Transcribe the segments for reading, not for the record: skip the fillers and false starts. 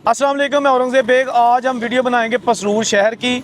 अस्सलाम वालेकुम, मैं औरंगज़ेब बेग। आज हम वीडियो बनाएंगे पसरूर शहर की।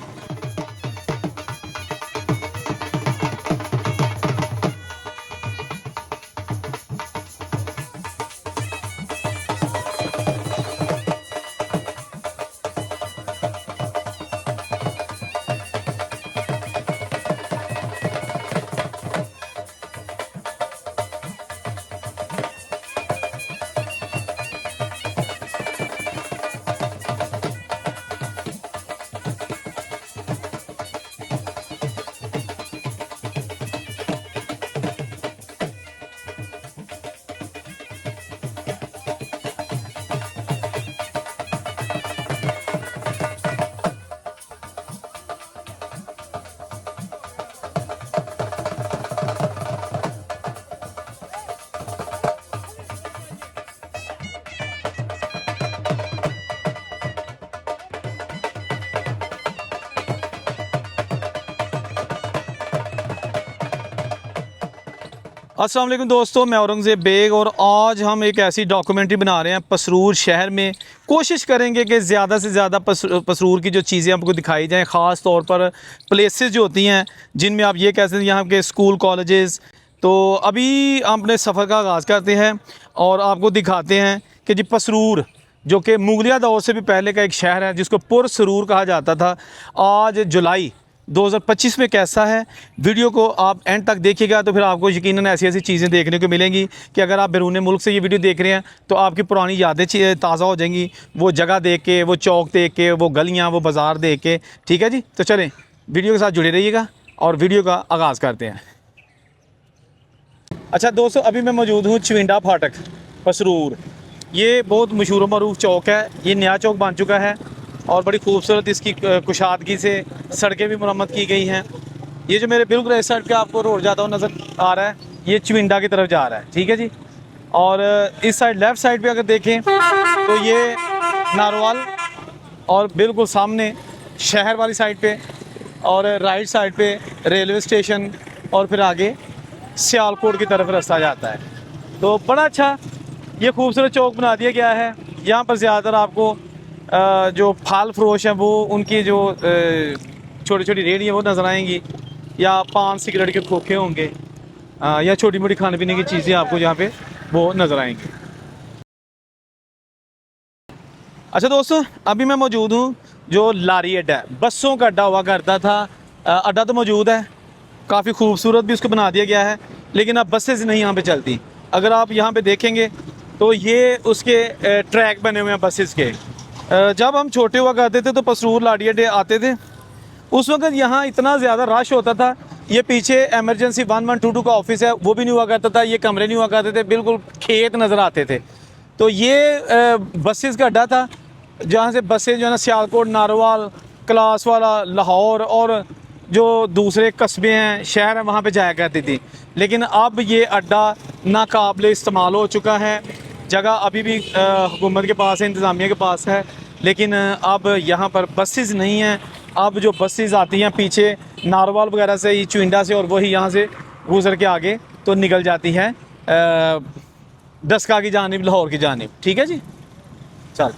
अस्सलाम वालेकुम दोस्तों, मैं औरंगज़ेब बेग और आज हम एक ऐसी डॉक्यूमेंट्री बना रहे हैं पसरूर शहर में। कोशिश करेंगे कि ज़्यादा से ज़्यादा पसरूर की जो चीज़ें आपको दिखाई जाएँ, ख़ास तौर पर प्लेसेस जो होती हैं जिनमें आप ये कह सकते हैं यहाँ के स्कूल कॉलेजेस। तो अभी हम अपने सफ़र का आगाज़ करते हैं और आपको दिखाते हैं कि जी पसरूर जो कि मुगलिया दौर से भी पहले का एक शहर है जिसको पुरसरूर कहा जाता था, आज जुलाई 2025 में कैसा है। वीडियो को आप एंड तक देखिएगा तो फिर आपको यकीनन ऐसी ऐसी चीज़ें देखने को मिलेंगी कि अगर आप बैरून मुल्क से ये वीडियो देख रहे हैं तो आपकी पुरानी यादें ताज़ा हो जाएंगी, वो जगह देख के, वो चौक देख के, वो गलियाँ, वो बाज़ार देख के। ठीक है जी, तो चलें वीडियो के साथ जुड़े रहिएगा और वीडियो का आगाज़ करते हैं। अच्छा दोस्तों, अभी मैं मौजूद हूँ चविंडा फाटक पसरूर। ये बहुत मशहूर मरूफ चौक है, ये नया चौक बन चुका है और बड़ी खूबसूरत इसकी कुशादगी से सड़कें भी मरम्मत की गई हैं। ये जो मेरे बिल्कुल इस साइड पे आपको रोड जाता हुआ नज़र आ रहा है, ये चविंडा की तरफ जा रहा है। ठीक है जी, और इस साइड लेफ़्ट साइड पे अगर देखें तो ये नारोवाल और बिल्कुल सामने शहर वाली साइड पे, और राइट साइड पे रेलवे स्टेशन और फिर आगे सियालकोट की तरफ रास्ता जाता है। तो बड़ा अच्छा ये खूबसूरत चौक बना दिया गया है। यहाँ पर ज़्यादातर आपको जो फल फरोश हैं वो उनकी जो छोटी छोटी रेहड़ियाँ वो नज़र आएंगी, या पान सिगरेट के खोखे होंगे, या छोटी मोटी खाने पीने की चीज़ें आपको यहाँ पे वो नज़र आएंगी। अच्छा दोस्तों, अभी मैं मौजूद हूँ जो लारी अड्डा है, बसों का अड्डा हुआ करता था। अड्डा तो मौजूद है, काफ़ी खूबसूरत भी उसको बना दिया गया है, लेकिन अब बसेस नहीं यहाँ पे चलती। अगर आप यहाँ पे देखेंगे तो ये उसके ट्रैक बने हुए हैं बसेस के। जब हम छोटे हुआ करते थे तो पसरूर लाड़ी अड्डे आते थे, उस वक्त यहाँ इतना ज़्यादा रश होता था। ये पीछे एमरजेंसी 1122 का ऑफिस है, वो भी नहीं हुआ करता था, ये कमरे नहीं हुआ करते थे, बिल्कुल खेत नज़र आते थे। तो ये बसेस का अड्डा था जहाँ से बसें जो है ना सियालकोट, नारोवाल, क्लास वाला, लाहौर और जो दूसरे कस्बे हैं, शहर हैं, वहाँ पे जाया करती थी। लेकिन अब ये अड्डा नाकाबिले इस्तेमाल हो चुका है। जगह अभी भी हुकूमत के पास है, इंतज़ामिया के पास है, लेकिन अब यहाँ पर बसेस नहीं हैं। अब जो बसेस आती हैं पीछे नारोवाल वगैरह से, चविंडा से, और वही यहाँ से गुजर के आगे तो निकल जाती हैं डस्का की जानिब, लाहौर की जानिब। ठीक है जी, चल।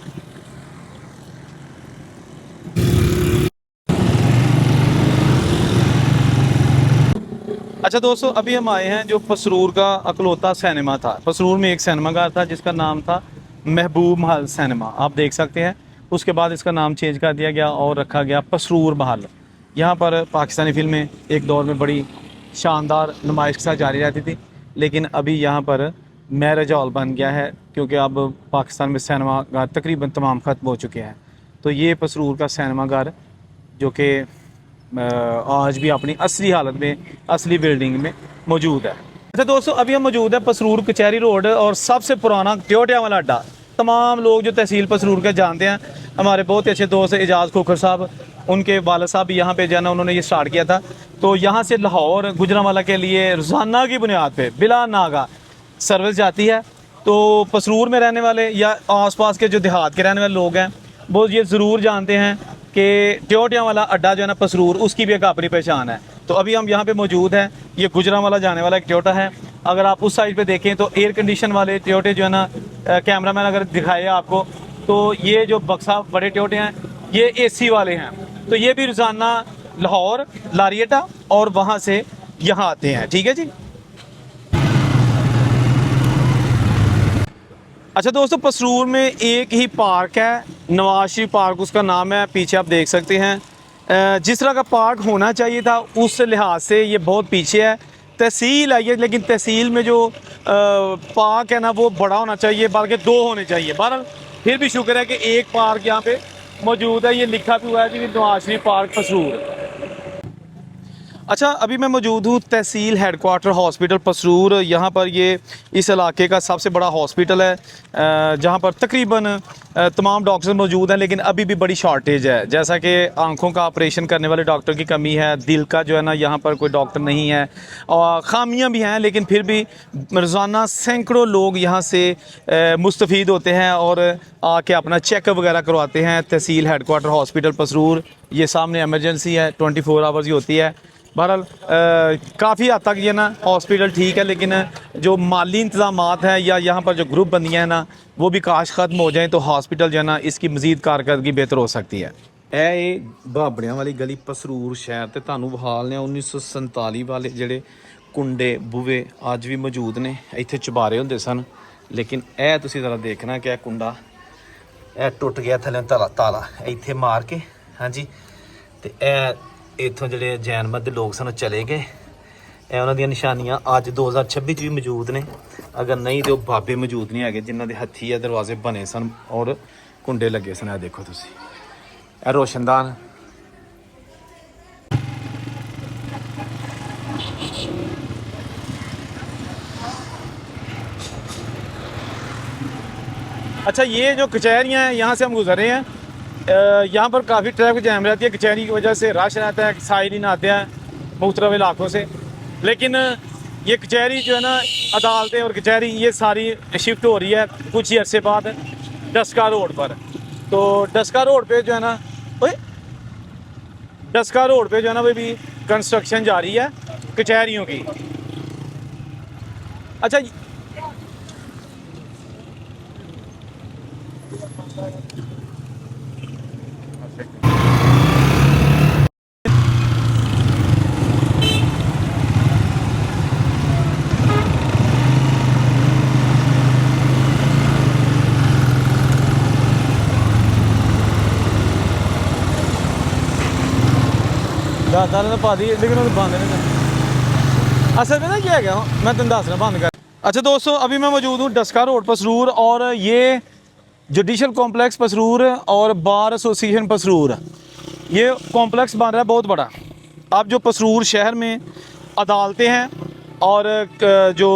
अच्छा दोस्तों, अभी हम आए हैं जो पसरूर का अकलौता सिनेमा था। पसरूर में एक सिनेमा घर था जिसका नाम था महबूब महल सिनेमा, आप देख सकते हैं। उसके बाद इसका नाम चेंज कर दिया गया और रखा गया पसरूर महल। यहाँ पर पाकिस्तानी फिल्में एक दौर में बड़ी शानदार नुमाइश के साथ जारी रहती थी, लेकिन अभी यहाँ पर मैरिज हॉल बन गया है क्योंकि अब पाकिस्तान में सिनेमा घर तकरीबन तमाम ख़त्म हो चुके हैं। तो ये पसरूर का सिनेमा घर जो कि आज भी अपनी असली हालत में, असली बिल्डिंग में मौजूद है। अच्छा दोस्तों, अभी हम मौजूद है पसरूर कचहरी रोड और सबसे पुराना टियोटिया वाला अड्डा। तमाम लोग जो तहसील पसरूर के जानते हैं, हमारे बहुत ही अच्छे दोस्त एजाज़ खोखर साहब, उनके वालिद साहब भी यहाँ पे जाना, उन्होंने ये स्टार्ट किया था। तो यहाँ से लाहौर गुजरांवाला के लिए रोज़ाना की बुनियाद पर बिला नागा सर्विस जाती है। तो पसरूर में रहने वाले या आसपास के जो देहात के रहने वाले लोग हैं वो ये ज़रूर जानते हैं कि टियोटिया वाला अड्डा जो है ना पसरूर, उसकी भी एक अपनी पहचान है। तो अभी हम यहाँ पे मौजूद हैं, ये गुजरांवाला जाने वाला एक टियोटा है। अगर आप उस साइड पे देखें तो एयर कंडीशन वाले टियोटे जो है ना, कैमरामैन अगर दिखाए आपको, तो ये जो बक्सा बड़े टोटे हैं ये एसी वाले हैं, तो ये भी रोज़ाना लाहौर, लारियटा और वहाँ से यहाँ आते हैं। ठीक है जी। अच्छा दोस्तों, पसरूर में एक ही पार्क है, नवाज शरीफ पार्क उसका नाम है, पीछे आप देख सकते हैं। जिस तरह का पार्क होना चाहिए था उस लिहाज से ये बहुत पीछे है। तहसील है ये, लेकिन तहसील में जो पार्क है ना वो बड़ा होना चाहिए, बल्कि 2 होने चाहिए। बहरहाल फिर भी शुक्र है कि एक पार्क यहाँ पे मौजूद है, ये लिखा भी हुआ है कि नवाज शरीफ पार्क पसरूर। अच्छा, अभी मैं मौजूद हूँ तहसील हेडक्वार्टर हॉस्पिटल पसरूर। यहाँ पर ये इस इलाके का सबसे बड़ा हॉस्पिटल है, जहाँ पर तकरीबन तमाम डॉक्टर मौजूद हैं, लेकिन अभी भी बड़ी शॉर्टेज है। जैसा कि आंखों का ऑपरेशन करने वाले डॉक्टर की कमी है, दिल का जो है ना यहाँ पर कोई डॉक्टर नहीं है, और ख़ामियाँ भी हैं, लेकिन फिर भी रोज़ाना सैकड़ों लोग यहाँ से मुस्तफ़ीद होते हैं और आके अपना चेकअप वगैरह करवाते हैं। तहसील हेडक्वार्टर हॉस्पिटल पसरूर, ये सामने एमरजेंसी है, 24 आवर्स ही होती है। बहरहाल काफ़ी हद तक ये ना हॉस्पिटल ठीक है, लेकिन जो माली इंतज़ामात हैं या यहाँ पर जो ग्रुप बंदियाँ हैं ना वो भी काश ख़त्म हो जाएँ तो हॉस्पिटल जो है ना इसकी मज़ीद कारकर्दगी बेहतर हो सकती है। ਇਹ ਬਾਬੜਿਆਂ ਵਾਲੀ ਗਲੀ ਪਸਰੂਰ ਸ਼ਹਿਰ ਤੇ ਤੁਹਾਨੂੰ ਵਿਖਾ ਲਿਆ 1947 ਵਾਲੇ ਜਿਹੜੇ ਕੁੰਡੇ ਬੂਵੇ ਅੱਜ ਵੀ ਮੌਜੂਦ ਨੇ। ਇੱਥੇ ਚੁਬਾਰੇ ਹੁੰਦੇ ਸਨ, ਲੇਕਿਨ ਇਹ ਤੁਸੀਂ ਜ਼ਰਾ ਦੇਖਣਾ ਕਿ ਇਹ ਕੁੰਡਾ ਇਹ ਟੁੱਟ ਗਿਆ ਥੱਲੇ ਤਾਲਾ ਇੱਥੇ ਮਾਰ ਕੇ। ਹਾਂਜੀ, ਤੇ ਇਹ ਇੱਥੋਂ ਜਿਹੜੇ ਜੈਨ ਮਤ ਦੇ ਲੋਕ ਸਨ ਚਲੇ ਗਏ। ਇਹ ਉਹਨਾਂ ਦੀਆਂ ਨਿਸ਼ਾਨੀਆਂ ਅੱਜ 2026 ਚ ਵੀ ਮੌਜੂਦ ਨੇ। ਅਗਰ ਨਹੀਂ ਤੇ ਉਹ ਬਾਬੇ ਮੌਜੂਦ ਨਹੀਂ ਹੈਗੇ ਜਿਨ੍ਹਾਂ ਦੇ ਹੱਥੀ ਇਹ ਦਰਵਾਜ਼ੇ ਬਣੇ ਸਨ ਔਰ ਕੁੰਡੇ ਲੱਗੇ ਸਨ। ਇਹ ਦੇਖੋ ਤੁਸੀਂ, ਇਹ रोशनदान। अच्छा, ये जो कचहरियाँ हैं यहाँ से हम गुजर रहे हैं, यहाँ पर काफ़ी ट्रैफिक जैम रहती है। कचहरी की वजह से रश रहता है, साइलिन आते हैं मुख्तलिफ इलाकों से। लेकिन ये कचहरी जो है ना, अदालतें और कचहरी ये सारी शिफ्ट हो रही है कुछ ही अरसे बाद डस्का रोड पर। तो डस्का रोड पे जो है ना, डस्का रोड पे जो है ना वो भी कंस्ट्रक्शन जारी है कचहरियों की। अच्छा, असल में ना क्या है, मैं तुम दस रहा बंद कर। अच्छा दोस्तों, अभी मैं मौजूद हूँ डस्का रोड पसरूर, और ये जुडिशल कॉम्प्लेक्स पसरूर और बार एसोसिएशन पसरूर, ये कॉम्प्लेक्स बन रहा है बहुत बड़ा। अब जो पसरूर शहर में अदालतें हैं और जो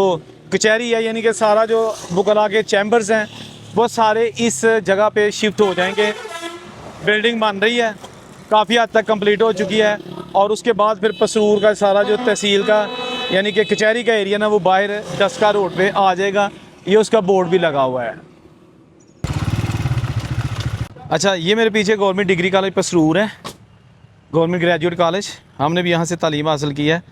कचहरी है, यानी कि सारा जो वकला के चैम्बर्स हैं वो सारे इस जगह पे शिफ्ट हो जाएंगे। बिल्डिंग बन रही है, काफ़ी हद तक कंप्लीट हो चुकी है, और उसके बाद फिर पसरूर का सारा जो तहसील का यानी कि कचहरी का एरिया ना वो बाहर डस्का रोड पे आ जाएगा। ये उसका बोर्ड भी लगा हुआ है। अच्छा, ये मेरे पीछे गवर्नमेंट डिग्री कॉलेज पसरूर है, गवर्नमेंट ग्रेजुएट कॉलेज। हमने भी यहाँ से तालीम हासिल की है,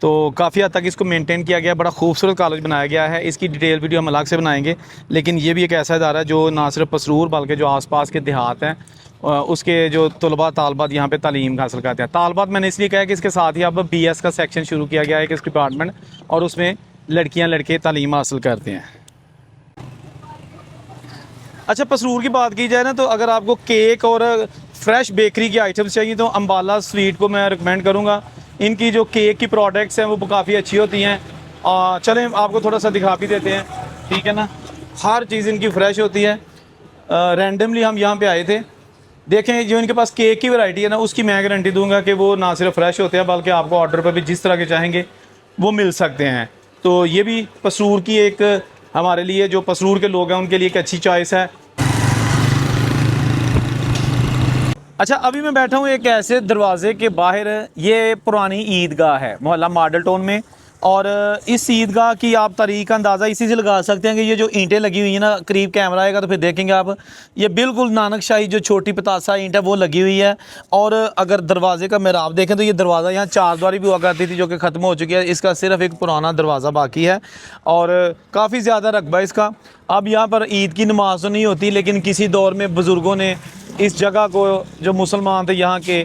तो काफ़ी हद तक इसको मेंटेन किया गया, बड़ा खूबसूरत कॉलेज बनाया गया है। इसकी डिटेल वीडियो हम अलग से बनाएंगे, लेकिन ये भी एक ऐसा इदारा है जो ना सिर्फ पसरूर बल्कि जो आसपास के देहात हैं उसके जो तलबा तालबात यहाँ पे तालीम हासिल करते हैं। तालबात मैंने इसलिए कहा कि इसके साथ ही अब BS का सेक्शन शुरू किया गया है कि इस डिपार्टमेंट, और उसमें लड़कियाँ लड़के तालीम हासिल करते हैं। अच्छा, पसरूर की बात की जाए ना, तो अगर आपको केक और फ्रेश बेकरी की आइटम्स चाहिए तो अम्बाला स्वीट को मैं रिकमेंड करूँगा। इनकी जो केक की प्रोडक्ट्स हैं वो काफ़ी अच्छी होती हैं। चलें आपको थोड़ा सा दिखा भी देते हैं, ठीक है ना। हर चीज़ इनकी फ़्रेश होती है। रैंडमली हम यहाँ पे आए थे, देखें जो इनके पास केक की वैरायटी है ना, उसकी मैं गारंटी दूंगा कि वो ना सिर्फ फ्रेश होते हैं बल्कि आपको ऑर्डर पर भी जिस तरह के चाहेंगे वो मिल सकते हैं। तो ये भी पसरूर की एक, हमारे लिए जो पसरूर के लोग हैं उनके लिए एक अच्छी चॉइस है। अच्छा, अभी मैं बैठा हूँ एक ऐसे दरवाज़े के बाहर, ये पुरानी ईदगाह है मोहल्ला मॉडल टाउन में, और इस ईदगाह की आप तारीख का अंदाज़ा इसी से लगा सकते हैं कि ये जो ईंटें लगी हुई हैं ना, करीब कैमरा आएगा तो फिर देखेंगे आप, ये बिल्कुल नानक शाही जो छोटी पतासा ईंट है वो लगी हुई है। और अगर दरवाजे का मेहराब देखें तो ये दरवाज़ा यहाँ चारद्वारी भी हुआ करती थी जो कि ख़त्म हो चुकी है, इसका सिर्फ एक पुराना दरवाज़ा बाकी है और काफ़ी ज़्यादा रकबा इसका। अब यहाँ पर ईद की नमाज तो नहीं होती, लेकिन किसी दौर में बुज़ुर्गों ने इस जगह को, जो मुसलमान थे यहाँ के,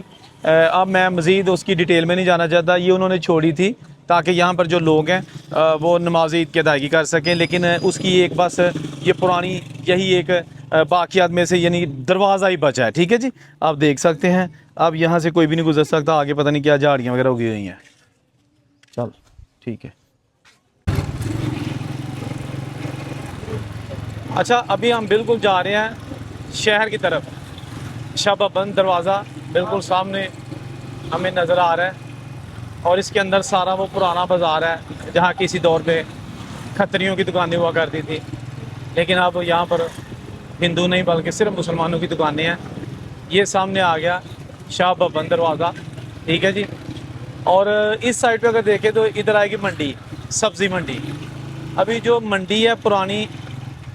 अब मैं मज़ीद उसकी डिटेल में नहीं जाना चाहता, ये उन्होंने छोड़ी थी ताकि यहाँ पर जो लोग हैं वो नमाज ईद की अदायगी कर सकें। लेकिन उसकी एक बस ये पुरानी यही एक बाक़ियात में से यानी दरवाज़ा ही बचा है। ठीक है जी, आप देख सकते हैं। अब यहाँ से कोई भी नहीं गुजर सकता, आगे पता नहीं क्या झाड़ियाँ वगैरह उगी हुई हैं। चल ठीक है। अच्छा, अभी हम बिल्कुल जा रहे हैं शहर की तरफ। शाहबंद दरवाज़ा बिल्कुल सामने हमें नज़र आ रहा है और इसके अंदर सारा वो पुराना बाज़ार है जहाँ किसी दौर पे खत्रियों की दुकानें हुआ करती थी, लेकिन अब यहाँ पर हिंदू नहीं बल्कि सिर्फ मुसलमानों की दुकानें हैं। ये सामने आ गया शाहबंद दरवाज़ा। ठीक है जी। और इस साइड पे अगर देखें तो इधर आएगी मंडी, सब्ज़ी मंडी। अभी जो मंडी है पुरानी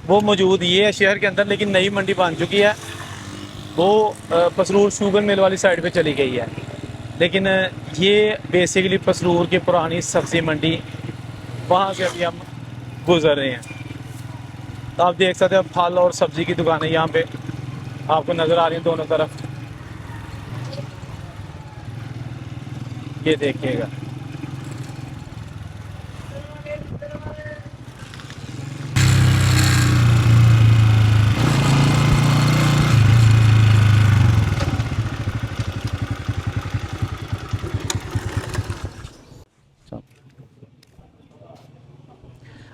वो मौजूद ये है शहर के अंदर, लेकिन नई मंडी बन चुकी है, वो पसरूर शुगर मिल वाली साइड पे चली गई है। लेकिन ये बेसिकली पसरूर की पुरानी सब्ज़ी मंडी, वहाँ से अभी हम गुज़र रहे हैं। तो आप देख सकते हैं फल और सब्ज़ी की दुकानें यहाँ पे आपको नज़र आ रही हैं दोनों तरफ। ये देखिएगा।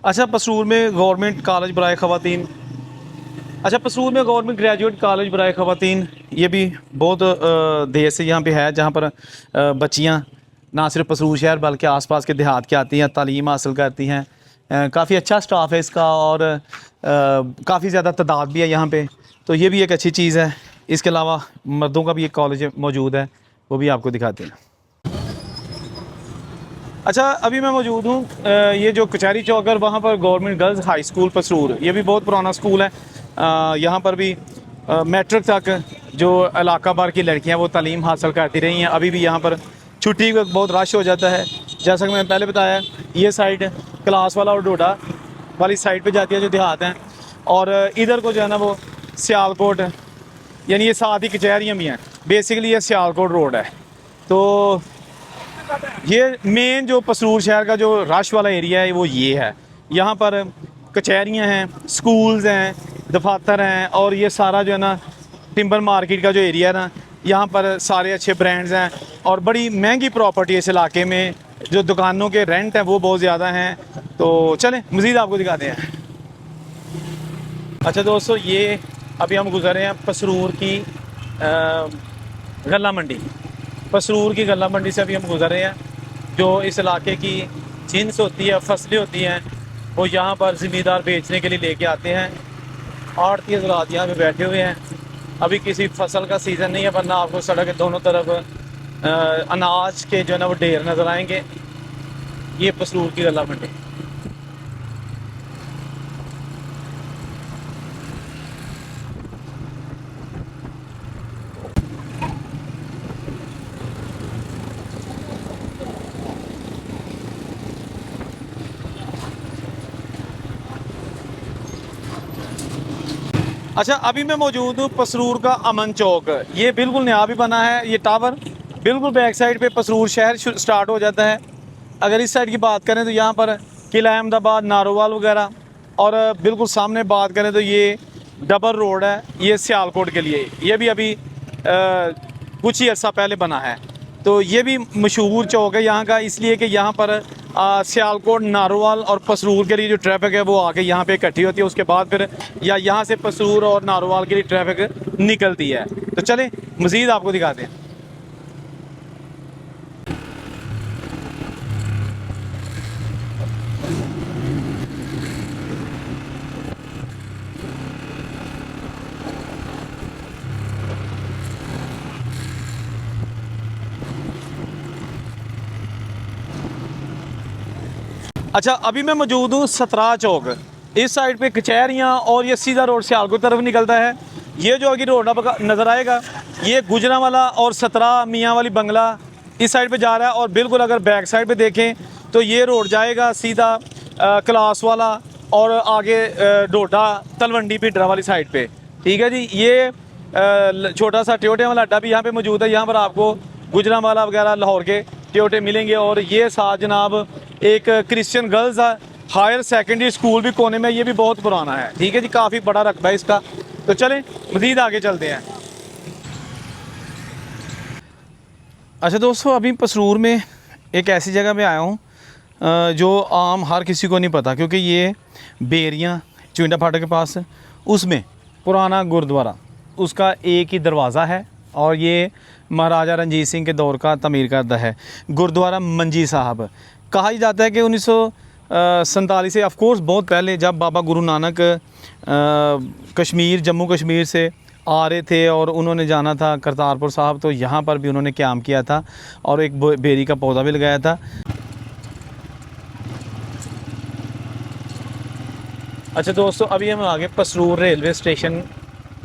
अच्छा, पसरूर में गवर्नमेंट कॉलेज बराए ख़वातीन, अच्छा पसरूर में गवर्नमेंट ग्रेजुएट कॉलेज बराए ख़वातीन, ये भी बहुत देर से यहाँ पे है, जहाँ पर बच्चियाँ ना सिर्फ पसरूर शहर बल्कि आसपास के देहात की आती हैं, तालीम हासिल करती हैं। काफ़ी अच्छा स्टाफ है इसका और काफ़ी ज़्यादा तादाद भी है यहाँ पे, तो ये भी एक अच्छी चीज़ है। इसके अलावा मर्दों का भी एक कॉलेज मौजूद है, वो भी आपको दिखाते हैं। अच्छा, अभी मैं मौजूद हूँ ये जो कचहरी चौक है, वहाँ पर government girls high school Pasrur, ये भी बहुत पुराना स्कूल है। यहाँ पर भी मैट्रिक तक जो इलाका भर की लड़कियाँ वो तालीम हासिल करती रही हैं। अभी भी यहाँ पर छुट्टी का बहुत रश हो जाता है। जैसा कि मैंने पहले बताया, ये साइड क्लास वाला और डोडा वाली साइड पे जाती है जो देहात हैं, और इधर को जो है ना वो सियालकोट, यानी ये साथ ही कचहरियाँ भी हैं। बेसिकली ये सियालकोट रोड है। तो ये मेन जो पसरूर शहर का जो रश वाला एरिया है वो ये है। यहाँ पर कचहरियाँ हैं, स्कूल्स हैं, दफातर हैं, और ये सारा जो है ना टिम्बर मार्केट का जो एरिया है ना, यहाँ पर सारे अच्छे ब्रांड्स हैं और बड़ी महंगी प्रॉपर्टी है इस इलाके में। जो दुकानों के रेंट हैं वो बहुत ज़्यादा हैं। तो चलें मज़ीद आपको दिखाते हैं। अच्छा दोस्तों, ये अभी हम गुज़रे हैं पसरूर की गल्ला मंडी। पसरूर की गल्ला मंडी से अभी हम गुज़र रहे हैं। जो इस इलाके की जिन्स होती है, फसलें होती हैं, वो यहाँ पर ज़मींदार बेचने के लिए लेके आते हैं। आड़ती हज़रात यहाँ पे बैठे हुए हैं। अभी किसी फसल का सीज़न नहीं है, वरना आपको सड़क के दोनों तरफ अनाज के जो है ना वो ढेर नज़र आएंगे। ये पसरूर की गल्ला मंडी। अच्छा, अभी मैं मौजूद हूँ पसरूर का अमन चौक। ये बिल्कुल नया भी बना है। ये टावर बिल्कुल बैक साइड पे पसरूर शहर स्टार्ट हो जाता है। अगर इस साइड की बात करें तो यहाँ पर किला अहमदाबाद, नारोवाल वगैरह, और बिल्कुल सामने बात करें तो ये डबल रोड है, ये सियालकोट के लिए। ये भी अभी कुछ ही अर्सा पहले बना है। तो ये भी मशहूर चौक है यहाँ का, इसलिए कि यहाँ पर सियालकोट, नारोवाल और पसरूर के लिए जो ट्रैफिक है वो आके यहाँ पे इकट्ठी होती है। उसके बाद फिर या यहाँ से पसरूर और नारोवाल के लिए ट्रैफिक निकलती है। तो चलें मज़ीद आपको दिखाते हैं। अच्छा, अभी मैं मौजूद हूँ 17 चौक। इस साइड पे कचहरियाँ और ये सीधा रोड सियालकोट तरफ निकलता है। ये जो आगे रोड आपको नज़र आएगा, ये गुजरांवाला और 17 मियाँ वाली बंगला इस साइड पे जा रहा है। और बिल्कुल अगर बैक साइड पे देखें तो ये रोड जाएगा सीधा क्लास वाला और आगे डोडा तलवंडी पिंडरा वाली साइड पे। ठीक है जी। ये छोटा सा ट्योटे वाला अड्डा भी यहाँ पे मौजूद है। यहाँ पर आपको गुजरांवाला वगैरह लाहौर के ट्योटे मिलेंगे। और ये साथ जनाब एक Christian girls higher secondary school भी कोने में, ये भी बहुत पुराना है। ठीक है जी, काफ़ी बड़ा रकबा है इसका। तो चलें मज़ीद आगे चलते हैं। अच्छा दोस्तों, अभी पसरूर में एक ऐसी जगह पे आया हूँ जो आम हर किसी को नहीं पता, क्योंकि ये बेरियाँ चुंडा फाटक के पास उसमें पुराना गुरुद्वारा, उसका एक ही दरवाज़ा है और ये महाराजा रंजीत सिंह के दौर का तमीर करदा है गुरुद्वारा मंजी साहब। कहा जाता है कि 1947 से, ऑफ कोर्स बहुत पहले, जब बाबा गुरु नानक कश्मीर जम्मू कश्मीर से आ रहे थे और उन्होंने जाना था करतारपुर साहब, तो यहाँ पर भी उन्होंने क़याम किया था और एक बेरी का पौधा भी लगाया था। अच्छा दोस्तों, अभी हम आगे पसरूर रेलवे स्टेशन,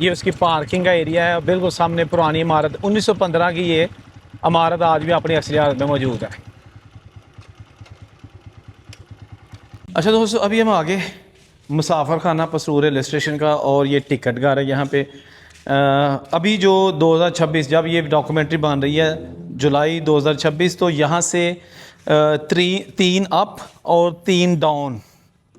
ये उसकी पार्किंग का एरिया है। बिल्कुल सामने पुरानी इमारत 1915 की, ये इमारत आज भी अपनी असली हालत में मौजूद है। अच्छा दोस्तों, अभी हम आगे मुसाफर खाना पसरूर रेलवे स्टेशन का, और ये टिकट घर है यहाँ पे। अभी जो 2026, जब ये डॉक्यूमेंट्री बन रही है जुलाई 2026, तो यहाँ से 3 अप और 3 डाउन,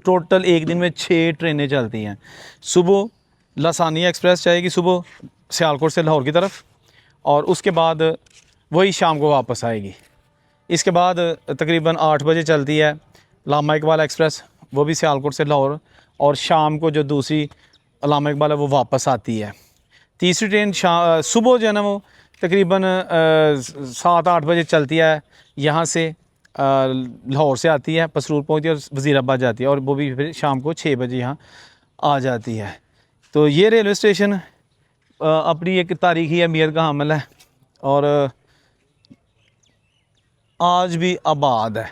टोटल एक दिन में 6 ट्रेनें चलती हैं। सुबह लासानिया एक्सप्रेस जाएगी सुबह सियालकोट से लाहौर की तरफ, और उसके बाद वही शाम को वापस आएगी। इसके बाद तकरीबन 8 बजे चलती है अल्लामा इकबाल एक्सप्रेस, वो भी सियालकोट से लाहौर, और शाम को जो दूसरी अल्लामा इकबाल है वो वापस आती है। तीसरी ट्रेन सुबह जो है ना वो तकरीबन 7-8 बजे चलती है, यहाँ से लाहौर से आती है, पसरूर पहुँचती है और वज़ीराबाद जाती है, और वो भी फिर शाम को 6 बजे यहाँ आ जाती है। तो ये रेलवे स्टेशन अपनी एक तारीख़ी अहमियत का हामिल है और आज भी आबाद है।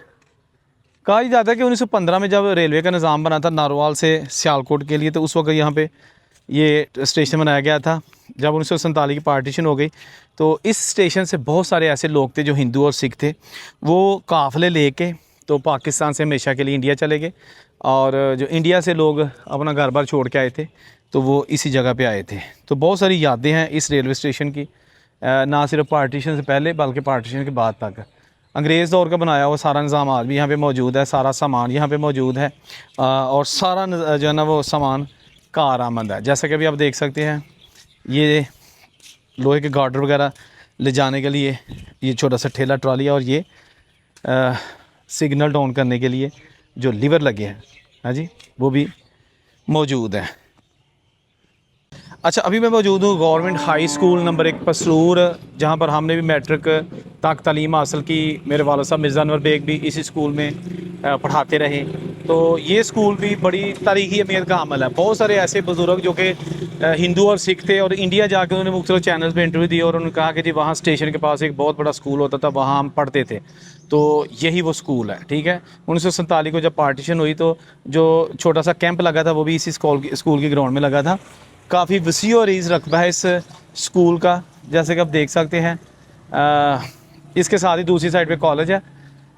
कहा जाता है कि 1915 में जब रेलवे का निज़ाम बना था नारोवाल से सियालकोट के लिए, तो उस वक्त यहाँ पे ये स्टेशन बनाया गया था। जब 1947 की पार्टीशन हो गई, तो इस स्टेशन से बहुत सारे ऐसे लोग थे जो हिंदू और सिख थे, वो काफ़िले लेके तो पाकिस्तान से हमेशा के लिए इंडिया चले गए, और जो इंडिया से लोग अपना घर बार छोड़ के आए थे तो वो इसी जगह पे आए थे। तो बहुत सारी यादें हैं इस रेलवे स्टेशन की, ना सिर्फ पार्टीशन से पहले बल्कि पार्टीशन के बाद तक। अंग्रेज़ दौर का बनाया हुआ सारा निज़ाम आज भी यहाँ पे मौजूद है, सारा सामान यहाँ पे मौजूद है, और सारा जो है ना वो सामान कारआमद है। जैसा कि अभी आप देख सकते हैं, ये लोहे के गार्डर वगैरह ले जाने के लिए ये छोटा सा ठेला ट्रॉली है, और ये सिग्नल डाउन करने के लिए जो लीवर लगे हैं, हाँ जी, वो भी मौजूद है। अच्छा, अभी मैं मौजूद हूँ government high school number 1 Pasrur, जहाँ पर हमने भी मैट्रिक तक तालीम हासिल की। मेरे वालिद साहब मिर्ज़ा अनवर बेग भी इसी स्कूल में पढ़ाते रहे। तो ये स्कूल भी बड़ी तारीख़ी अहमियत का हामिल है। बहुत सारे ऐसे बुज़ुर्ग जो कि हिंदू और सिख थे, और इंडिया जाकर उन्होंने मुख्तलिफ चैनल्स पे इंटरव्यू दिए, और उन्होंने कहा कि जी वहाँ स्टेशन के पास एक बहुत बड़ा स्कूल होता था, वहाँ हम पढ़ते थे। तो यही वो स्कूल है। ठीक है, 1947 को जब पार्टीशन हुई तो जो छोटा सा कैंप लगा था वो भी इसी स्कूल के ग्राउंड में लगा था। काफ़ी वसी और ईज़ रकबा है इस स्कूल का, जैसे कि आप देख सकते हैं। इसके साथ ही दूसरी साइड पे कॉलेज है।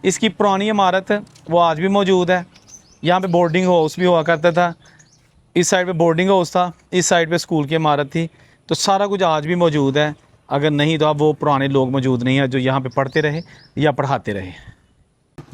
इसकी पुरानी इमारत वो आज भी मौजूद है। यहाँ पे बोर्डिंग हाउस भी हुआ करता था। इस साइड पे बोर्डिंग हाउस था, इस साइड पे स्कूल की इमारत थी। तो सारा कुछ आज भी मौजूद है। अगर नहीं तो अब वो पुराने लोग मौजूद नहीं हैं जो यहाँ पे पढ़ते रहे या पढ़ाते रहे।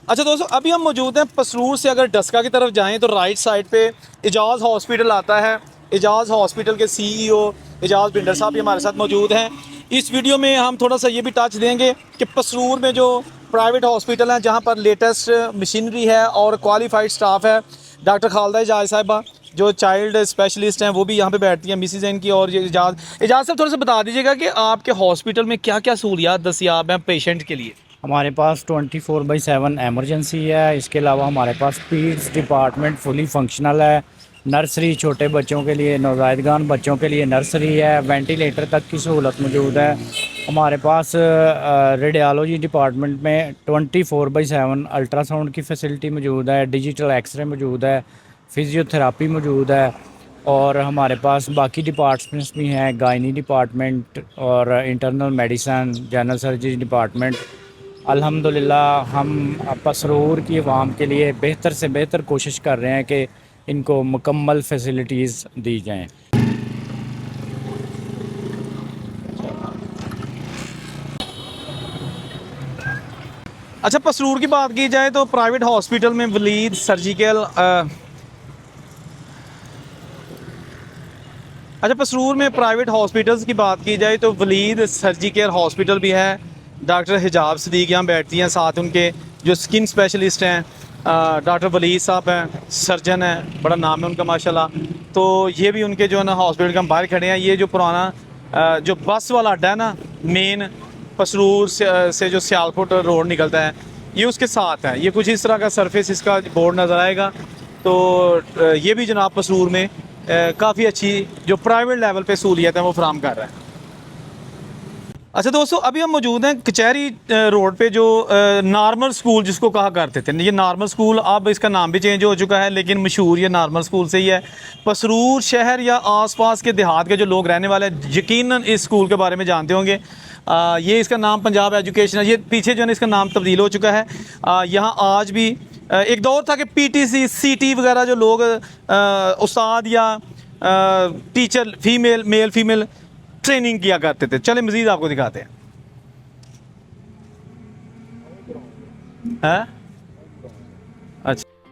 अच्छा दोस्तों, अभी हम मौजूद हैं पसरूर से अगर डस्का की तरफ जाएँ तो राइट साइड पर एजाज़ हॉस्पिटल आता है। एजाज़ हॉस्पिटल के CEO एजाज़ बिंडर साहब भी हमारे साथ मौजूद हैं। इस वीडियो में हम थोड़ा सा ये भी टच देंगे कि पसरूर में जो प्राइवेट हॉस्पिटल हैं, जहाँ पर लेटेस्ट मशीनरी है और क्वालिफाइड स्टाफ है। डॉक्टर खालदा एजाज साहिबा जो चाइल्ड स्पेशलिस्ट हैं वो भी यहाँ पे बैठती हैं, मिसिज़ इनकी। और ये एजाज साहब थोड़ा सा बता दीजिएगा कि आपके हॉस्पिटल में क्या क्या सहूलियात दस्तियाब हैं पेशेंट के लिए। हमारे पास 24/7 एमरजेंसी है। इसके अलावा हमारे पास पीड्स डिपार्टमेंट फुली फंक्शनल है। नर्सरी छोटे बच्चों के लिए, नौज़ायदगान बच्चों के लिए नर्सरी है। वेंटिलेटर तक की सहूलत मौजूद है। हमारे पास रेडियोलॉजी डिपार्टमेंट में 24/7 अल्ट्रासाउंड की फैसिलिटी मौजूद है, डिजिटल एक्सरे मौजूद है, फिजियोथेरापी मौजूद है, और हमारे पास बाकी डिपार्टमेंट्स भी हैं, गायनी डिपार्टमेंट और internal medicine, general surgery department. अल्हम्दुलिल्लाह हम पसरूर की आवाम के लिए बेहतर से बेहतर कोशिश कर रहे हैं कि इनको मुकम्मल फैसिलिटीज़ दी जाएँ। अच्छा, पसरूर की बात की जाए तो प्राइवेट हॉस्पिटल में वलीद सर्जिकल अच्छा, पसरूर में प्राइवेट हॉस्पिटल्स की बात की जाए तो वलीद सर्जिकल हॉस्पिटल भी है। डॉक्टर हिजाब सदीक यहाँ बैठती हैं, साथ उनके जो स्किन स्पेशलिस्ट हैं डॉक्टर वलीद साहब हैं, सर्जन हैं, बड़ा नाम है उनका माशाल्लाह। तो ये भी उनके जो है ना हॉस्पिटल के हम बाहर खड़े हैं। ये जो पुराना जो बस वाला अड्डा है ना मेन पसरूर से जो सियालकोट रोड निकलता है, ये उसके साथ है। ये कुछ इस तरह का सरफेस इसका बोर्ड नज़र आएगा। तो ये भी जनाब पसरूर में काफ़ी अच्छी जो प्राइवेट लेवल पे सहूलियत है वो फराम कर रहा है। अच्छा दोस्तों, अभी हम मौजूद हैं कचहरी रोड पे, जो नॉर्मल स्कूल जिसको कहा करते थे। ये नॉर्मल स्कूल अब इसका नाम भी चेंज हो चुका है, लेकिन मशहूर ये नॉर्मल स्कूल से ही है। पसरूर शहर या आसपास के देहात के जो लोग रहने वाले हैं यकीनन इस स्कूल के बारे में जानते होंगे। ये इसका नाम पंजाब एजुकेशन है। ये पीछे जो है इसका नाम तब्दील हो चुका है। यहाँ आज भी एक दौर था कि PTC CT वगैरह जो लोग उस्ताद या टीचर मेल फीमेल ट्रेनिंग किया करते थे। चले मजीद आपको दिखाते हैं।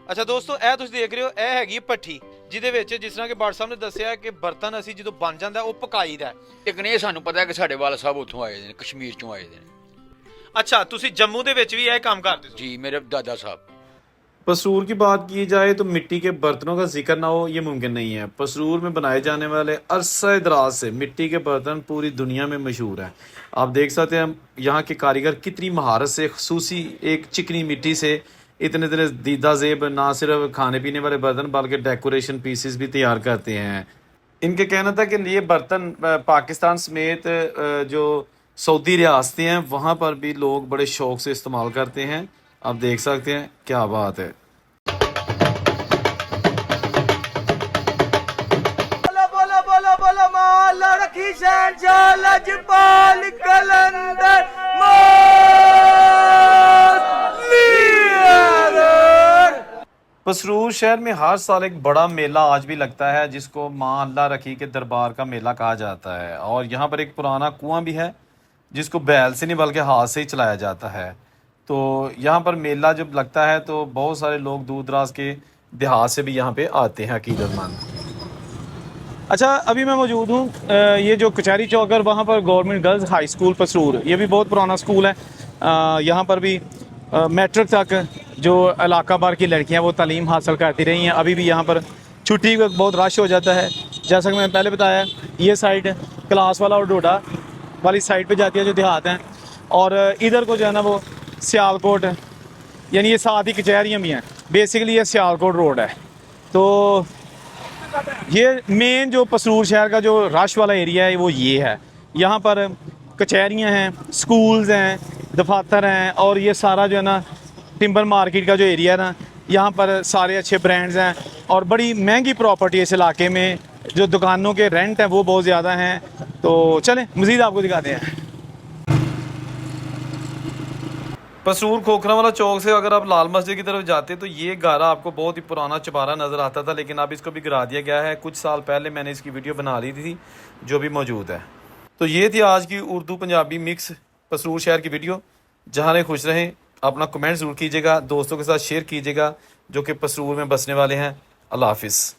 अच्छा दोस्तों, ਇਹ ਤੁਸੀਂ ਦੇਖ ਰਹੇ ਹੋ, ਇਹ ਹੈਗੀ ਭੱਠੀ ਜਿਹਦੇ ਵਿੱਚ ਜਿਸ ਤਰ੍ਹਾਂ ਕਿ ਬਾੜ ਸਾਹਿਬ ਨੇ ਦੱਸਿਆ ਕਿ ਬਰਤਨ ਅਸੀਂ ਜਦੋਂ ਬਣ ਜਾਂਦਾ ਉਹ ਪਕਾਈਦਾ। ਇੱਕ ਨੇ ਸਾਨੂੰ ਪਤਾ ਹੈ ਕਿ ਸਾਡੇ ਵਾਲ ਸਾਹਿਬ ਉੱਥੋਂ ਆਏ ਨੇ, ਕਸ਼ਮੀਰ ਚੋਂ ਆਏ ਨੇ। अच्छा, ਤੁਸੀਂ जम्मू ਦੇ ਵਿੱਚ ਵੀ ਇਹ ਕੰਮ ਕਰਦੇ जी मेरे दादा साहब। पसरूर की बात की जाए तो मिट्टी के बर्तनों का जिक्र ना हो ये मुमकिन नहीं है। पसरूर में बनाए जाने वाले अरसा दराज से मिट्टी के बर्तन पूरी दुनिया में मशहूर हैं। आप देख सकते हैं यहाँ के कारीगर कितनी महारत से खसूसी एक चिकनी मिट्टी से इतने इतने दीदा जेब ना सिर्फ खाने पीने वाले बर्तन बल्कि डेकोरेशन पीसेस भी तैयार करते हैं। इनके कहना था कि ये बर्तन पाकिस्तान समेत जो सऊदी रियासतें हैं वहाँ पर भी लोग बड़े शौक से इस्तेमाल करते हैं। आप देख सकते हैं, क्या बात है। बोलो बोलो बोलो माल रखी शहंशाह लजपाल कलंदर पसरूर शहर में हर साल एक बड़ा मेला आज भी लगता है जिसको माँ अल्लाह रखी के दरबार का मेला कहा जाता है। और यहाँ पर एक पुराना कुआं भी है जिसको बैल से नहीं बल्कि हाथ से ही चलाया जाता है। तो यहाँ पर मेला जब लगता है तो बहुत सारे लोग दूर दराज के देहात से भी यहाँ पे आते हैं अकीदतमंद। अच्छा, अभी मैं मौजूद हूँ ये जो कचहरी चौक है वहाँ पर government girls high school Pasrur, ये भी बहुत पुराना स्कूल है। यहाँ पर भी मैट्रिक तक जो इलाका भर की लड़कियाँ वो तालीम हासिल करती रही हैं। अभी भी यहाँ पर छुट्टी का बहुत रश हो जाता है। जैसा कि मैंने पहले बताया, ये साइड क्लास वाला और डोडा वाली साइड पे जाती है जो देहात हैं, और इधर को जो है ना वो सियालकोट, यानी ये साथ ही कचहरियाँ भी हैं। बेसिकली ये सियालकोट रोड है। तो ये मेन जो पसरूर शहर का जो रश वाला एरिया है वो ये है। यहाँ पर कचहरियाँ हैं, स्कूल्स हैं, दफातर हैं, और ये सारा जो है ना टिम्बर मार्केट का जो एरिया है ना, यहाँ पर सारे अच्छे ब्रांड्स हैं और बड़ी महंगी प्रॉपर्टी है इस इलाके में। जो दुकानों के रेंट हैं वो बहुत ज़्यादा हैं। तो चलें मज़ीद आपको दिखाते हैं। पसरूर खोखरा वाला चौक से अगर आप लाल मस्जिद की तरफ जाते तो ये गारा आपको बहुत ही पुराना चबारा नज़र आता था, लेकिन अब इसको भी गिरा दिया गया है। कुछ साल पहले मैंने इसकी वीडियो बना ली थी जो भी मौजूद है। तो ये थी आज की उर्दू पंजाबी मिक्स पसरूर शहर की वीडियो। जहाँ रहें खुश रहें, अपना कमेंट ज़रूर कीजिएगा, दोस्तों के साथ शेयर कीजिएगा जो कि पसरूर में बसने वाले हैं। अल्लाह हाफिज़।